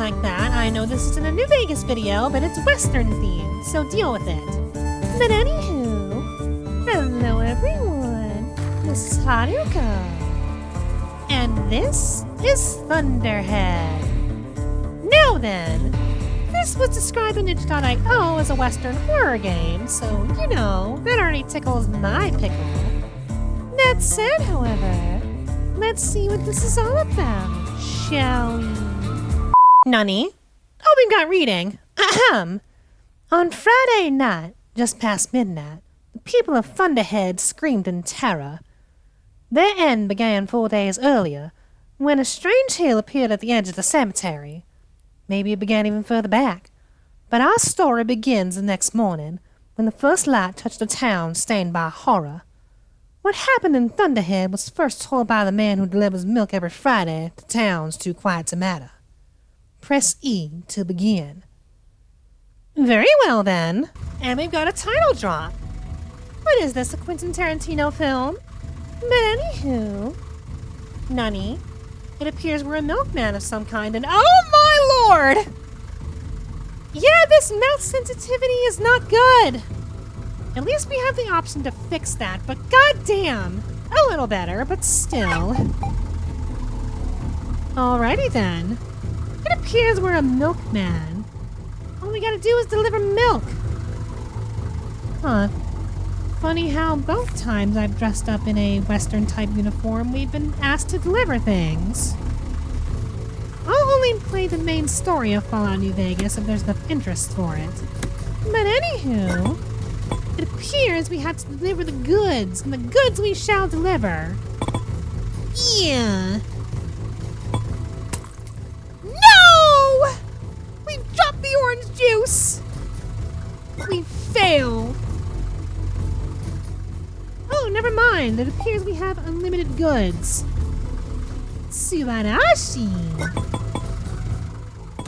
like that. I know this isn't a New Vegas video, but it's Western themed, so deal with it. But anywho, hello everyone. This is Haruka. And this is Thunderhead. Now then, this was described in itch.io as a Western horror game, so you know, that already tickles my pickle. That said, however, let's see what this is all about, shall we? Nani? Oh, we got reading. Ahem. On Friday night, just past midnight, the people of Thunderhead screamed in terror. Their end began 4 days earlier, when a strange hill appeared at the edge of the cemetery. Maybe it began even further back. But our story begins the next morning, when the first light touched a town stained by horror. What happened in Thunderhead was first told by the man who delivers milk every Friday to towns too quiet to matter. Press E to begin. Very well then. And we've got a title drop. What is this, a Quentin Tarantino film? But anywho... Nani? It appears we're a milkman of some kind and... Oh my lord! Yeah, this mouth sensitivity is not good. At least we have the option to fix that, but goddamn! A little better, but still. Alrighty then. It appears we're a milkman. All we gotta do is deliver milk. Huh. Funny how both times I've dressed up in a Western-type uniform, we've been asked to deliver things. I'll only play the main story of Fallout New Vegas if there's enough interest for it. But anywho... It appears we have to deliver the goods, and the goods we shall deliver. Yeah. No! We've dropped the orange juice! We failed. Oh, never mind. It appears we have unlimited goods. Subarashi.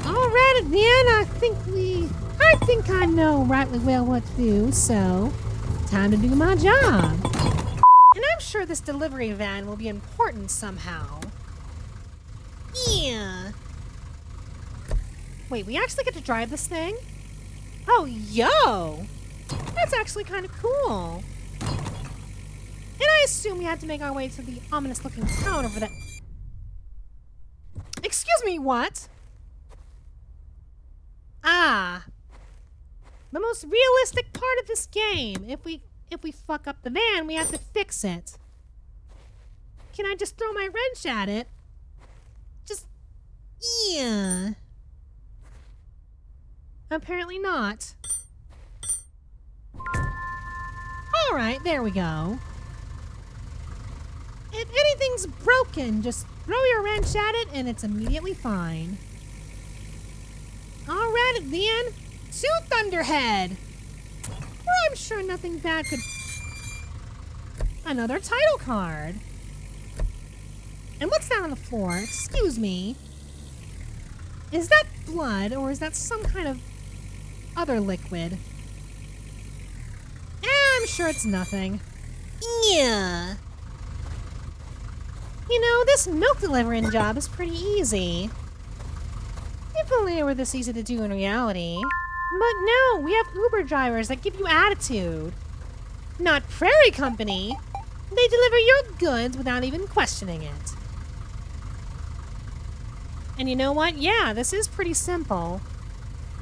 Alright then, I think I know rightly well what to do, so time to do my job. And I'm sure this delivery van will be important somehow. Yeah. Wait, we actually get to drive this thing? Oh, yo! That's actually kind of cool. And I assume we had to make our way to the ominous-looking town over there. Excuse me, what? Ah. The most realistic part of this game. If we fuck up the van, we have to fix it. Can I just throw my wrench at it? Just... yeah. Apparently not. Alright, there we go. If anything's broken, just throw your wrench at it and it's immediately fine. Alright then. To Thunderhead! Well, I'm sure nothing bad could... Another title card. And what's that on the floor? Excuse me. Is that blood, or is that some kind of other liquid? I'm sure it's nothing. Yeah. You know, this milk delivering job is pretty easy. If only it were this easy to do in reality. But no, we have Uber drivers that give you attitude. Not Prairie Company. They deliver your goods without even questioning it. And you know what? Yeah, this is pretty simple.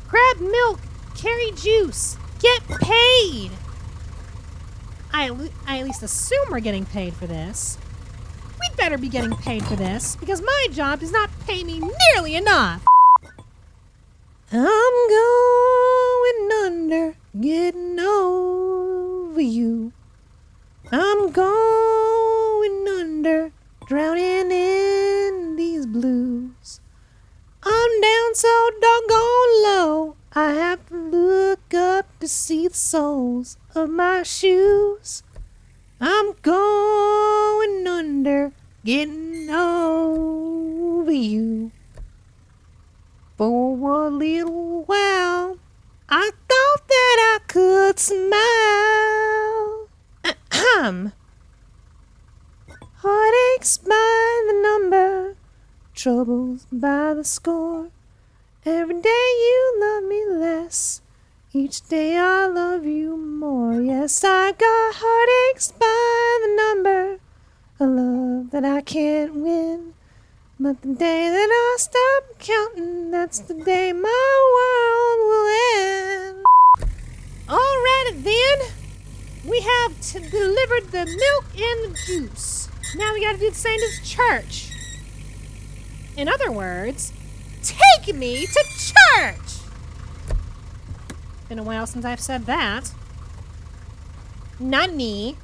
Grab milk, carry juice, get paid. I at least assume we're getting paid for this. We'd better be getting paid for this, because my job does not pay me nearly enough. I'm going under, getting over you. I'm going under, drowning in these blues. I'm down so doggone low, I have to look up to see the soles of my shoes. I'm going under, getting over you. For a little while, I thought that I could smile. Heartaches by the number, troubles by the score. Every day you love me less. Each day I love you more. Yes, I've got heartaches by the number. A love that I can't win. But the day that I stop counting, that's the day my world will end. Alright then, we have delivered the milk and the juice. Now we gotta do the same to the church. In other words, take me to church! Been a while since I've said that. Nani?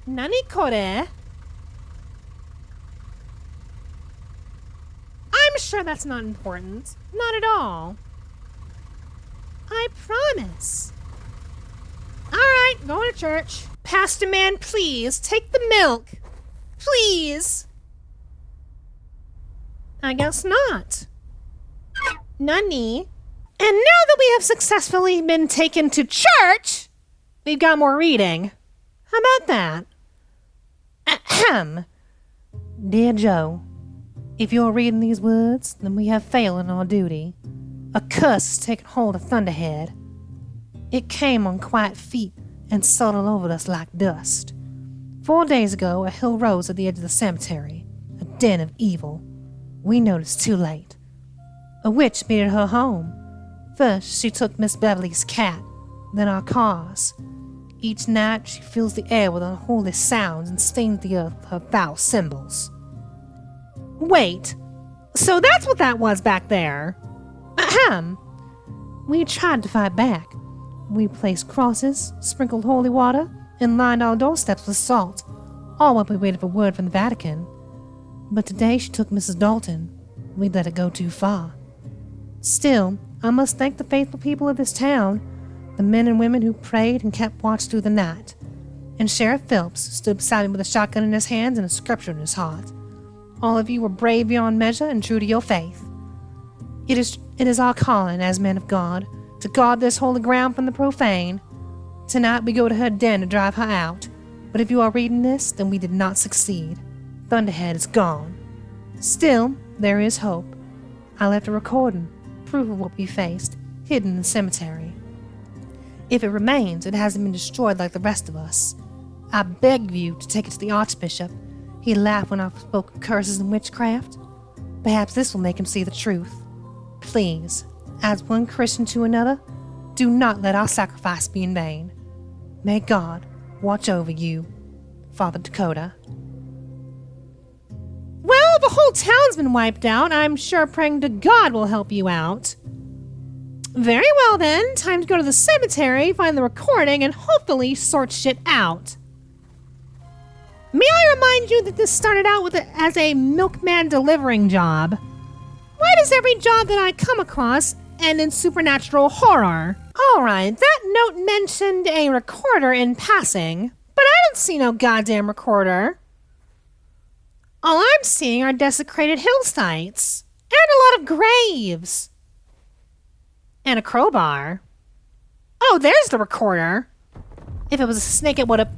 Nani kore? I'm sure that's not important. Not at all. I promise. Alright, going to church. Pastor man, please, take the milk. Please. I guess not. Nani? And now that we have successfully been taken to church, we've got more reading. How about that? Ahem. Dear Joe, if you're reading these words, then we have failed in our duty. A curse has taken hold of Thunderhead. It came on quiet feet and settled over us like dust. 4 days ago, a hill rose at the edge of the cemetery, a den of evil. We noticed too late. A witch made it her home. First, she took Miss Beverly's cat, then our cars. Each night, she fills the air with unholy sounds and stains the earth with her foul symbols. Wait, so that's what that was back there? Ahem. We tried to fight back. We placed crosses, sprinkled holy water, and lined our doorsteps with salt, all while we waited for word from the Vatican. But today she took Mrs. Dalton. We let it go too far. Still, I must thank the faithful people of this town, the men and women who prayed and kept watch through the night. And Sheriff Phelps stood beside me with a shotgun in his hands and a scripture in his heart. All of you were brave beyond measure and true to your faith. It is our calling as men of God to guard this holy ground from the profane. Tonight we go to her den to drive her out. But if you are reading this, then we did not succeed. Thunderhead is gone. Still, there is hope. I left a recording, proof of what we faced, hidden in the cemetery. If it remains, it hasn't been destroyed like the rest of us. I beg you to take it to the Archbishop. He laughed when I spoke of curses and witchcraft. Perhaps this will make him see the truth. Please, as one Christian to another, do not let our sacrifice be in vain. May God watch over you, Father Dakota. Well, the whole town's been wiped out. I'm sure praying to God will help you out. Very well then, time to go to the cemetery, find the recording, and hopefully sort shit out. May I remind you that this started out as a milkman delivering job? Why does every job that I come across end in supernatural horror? Alright, that note mentioned a recorder in passing, but I don't see no goddamn recorder. All I'm seeing are desecrated hill sites, and a lot of graves. And a crowbar. Oh, there's the recorder. If it was a snake, it would have...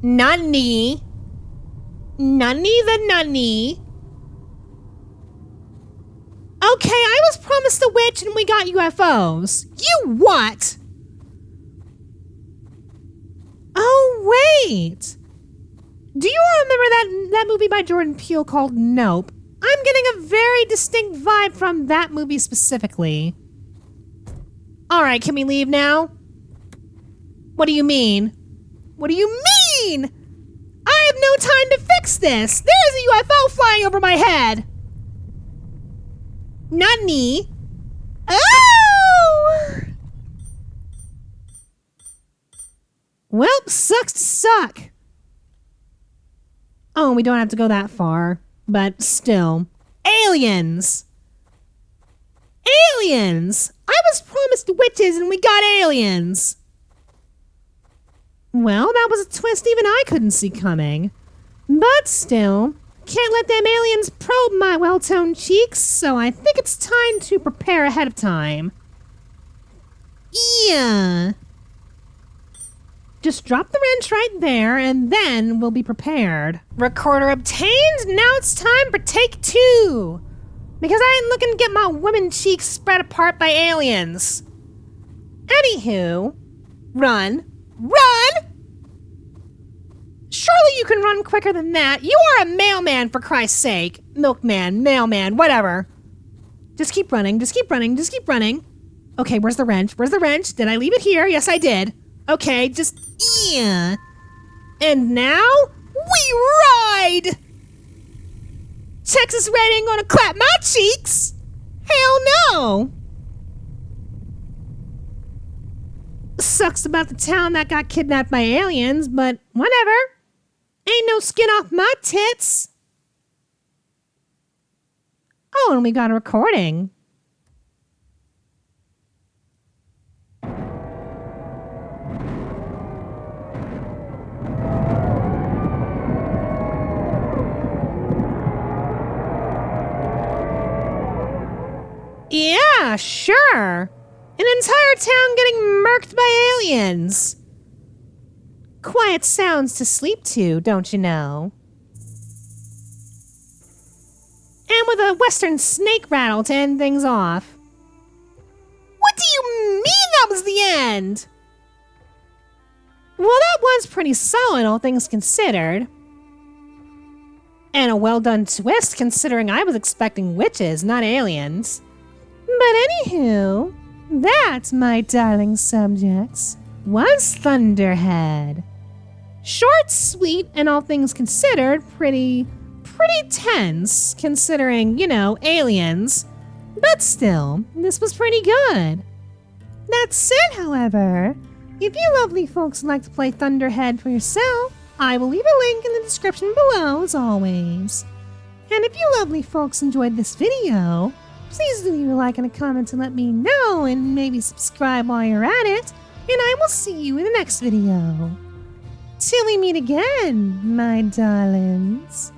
Nani? Nani the nani? Okay, I was promised a witch and we got UFOs. You what? Oh, wait. Do you remember that movie by Jordan Peele called Nope? I'm getting a very distinct vibe from that movie specifically. Alright, can we leave now? What do you mean? What do you mean? I have no time to fix this. There's a UFO flying over my head. Nani? Oh! Well, sucks to suck. Oh, we don't have to go that far. But still. Aliens! Aliens! I was promised witches and we got aliens! Well, that was a twist even I couldn't see coming. But still, can't let them aliens probe my well-toned cheeks, so I think it's time to prepare ahead of time. Yeah. Just drop the wrench right there, and then we'll be prepared. Recorder obtained, now it's time for take 2. Because I ain't looking to get my women cheeks spread apart by aliens. Anywho, run. Run! Surely you can run quicker than that. You are a mailman, for Christ's sake. Milkman, mailman, whatever. Just keep running, just keep running, just keep running. Okay, where's the wrench? Where's the wrench? Did I leave it here? Yes, I did. Okay, just... yeah. And now, we ride! Texas Red ain't gonna clap my cheeks! Hell no! Sucks about the town that got kidnapped by aliens, but whatever. Ain't no skin off my tits. Oh, and we got a recording. Yeah, sure. An entire town getting murked by aliens. Quiet sounds to sleep to, don't you know? And with a western snake rattle to end things off. What do you mean that was the end? Well, that was pretty solid, all things considered. And a well-done twist, considering I was expecting witches, not aliens. But anywho, that, my darling subjects, was Thunderhead. Short, sweet, and all things considered, pretty tense, considering, you know, aliens. But still, this was pretty good. That said, however, if you lovely folks would like to play Thunderhead for yourself, I will leave a link in the description below, as always. And if you lovely folks enjoyed this video, please do leave a like and a comment to let me know, and maybe subscribe while you're at it, and I will see you in the next video. Till we meet again, my darlings.